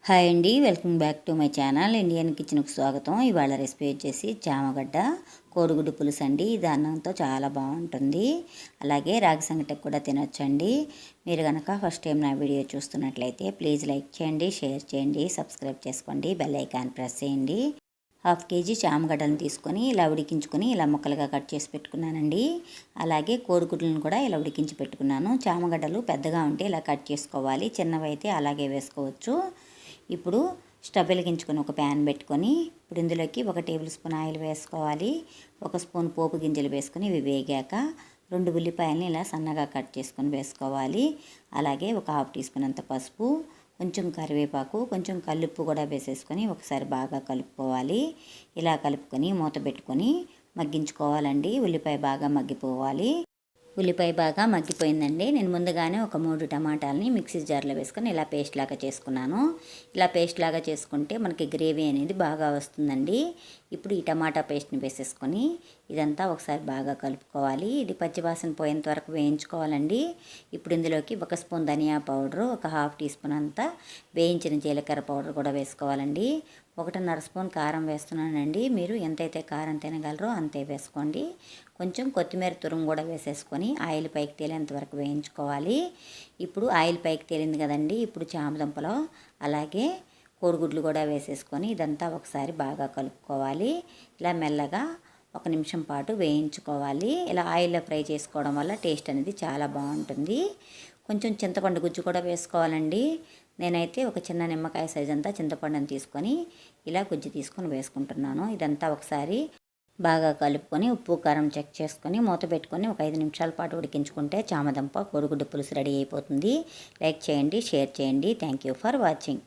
Hi అండి, welcome back to my channel Indian కిచెన్కి స్వాగతం. ఇవాళ రెసిపీ వచ్చేసి చామగడ్డ కోడిగుడ్డు పులుసు అండి. ఇది అన్నంతో చాలా బాగుంటుంది. అలాగే రాగి సంగటికి కూడా తినొచ్చండి. మీరు కనుక ఫస్ట్ టైం నా వీడియో చూస్తున్నట్లయితే ప్లీజ్ లైక్ చేయండి, షేర్ చేయండి, సబ్స్క్రైబ్ చేసుకోండి, బెల్ ఐకాన్ ప్రెస్ చేయండి. 1/2 కేజీ చామగడ్డలను తీసుకొని ఇలా ఉడికించుకొని ఇలా ముక్కలుగా కట్ చేసి పెట్టుకున్నానండి. అలాగే కోడిగుడ్లను కూడా ఇలా ఉడికించి పెట్టుకున్నాను. చామగడ్డలు పెద్దగా ఉంటే ఇలా కట్ చేసుకోవాలి, చిన్నవి అయితే అలాగే వేసుకోవచ్చు. ఇప్పుడు స్టవ్ వెలిగించుకొని ఒక ప్యాన్ పెట్టుకొని ఇప్పుడు ఇందులోకి 1 టేబుల్ స్పూన్ ఆయిల్ వేసుకోవాలి. 1 స్పూన్ పోపు గింజలు వేసుకొని ఇవి వేగాక 2 ఉల్లిపాయలని ఇలా సన్నగా కట్ చేసుకొని వేసుకోవాలి. అలాగే 1/2 టీ స్పూన్ అంత పసుపు, కొంచెం కరివేపాకు, కొంచెం కల్లుప్పు కూడా వేసేసుకొని ఒకసారి బాగా కలుపుకోవాలి. ఇలా కలుపుకొని మూత పెట్టుకొని మగ్గించుకోవాలండి. ఉల్లిపాయ బాగా మగ్గిపోవాలి. ఉల్లిపాయ బాగా మగ్గిపోయిందండి. నేను ముందుగానే ఒక 3 టమాటాలని మిక్సీ జార్లో వేసుకొని ఇలా పేస్ట్ లాగా చేసుకున్నాను. ఇలా పేస్ట్ లాగా చేసుకుంటే మనకి గ్రేవీ అనేది బాగా వస్తుందండి. ఇప్పుడు ఈ టమాటా పేస్ట్ని వేసేసుకొని ఇదంతా ఒకసారి బాగా కలుపుకోవాలి. ఇది పచ్చివాసన పోయేంత వరకు వేయించుకోవాలండి. ఇప్పుడు ఇందులోకి 1 స్పూన్ ధనియా పౌడరు, 1/2 టీ స్పూన్ అంతా వేయించిన జీలకర్ర పౌడర్ కూడా వేసుకోవాలండి. 1.5 స్పూన్ కారం వేస్తున్నానండి. మీరు ఎంతైతే కారం తినగలరో అంతే వేసుకోండి. కొంచెం కొత్తిమీర తురుము కూడా వేసేసుకొని ఆయిల్ పైకి తేలేంత వరకు వేయించుకోవాలి. ఇప్పుడు ఆయిల్ పైకి తేలింది కదండి. ఇప్పుడు చామదుంపలు అలాగే కోడిగుడ్లు కూడా వేసేసుకొని ఇదంతా ఒకసారి బాగా కలుపుకోవాలి. ఇలా మెల్లగా 1 నిమిషం పాటు వేయించుకోవాలి. ఇలా ఆయిల్లో ఫ్రై చేసుకోవడం వల్ల టేస్ట్ అనేది చాలా బాగుంటుంది. కొంచెం చింతపండు గుజ్జు కూడా వేసుకోవాలండి. నేనైతే ఒక చిన్న నిమ్మకాయ సైజ్ అంతా చింతపండుని తీసుకొని ఇలా గుజ్జు తీసుకొని వేసుకుంటున్నాను. ఇదంతా ఒకసారి బాగా కలుపుకొని ఉప్పు కారం చెక్ చేసుకొని మూత పెట్టుకొని ఒక 5 నిమిషాల పాటు ఉడికించుకుంటే చామదుంప కోడిగుడ్డు పులుసు రెడీ అయిపోతుంది. లైక్ చేయండి, షేర్ చేయండి. Thank you for watching.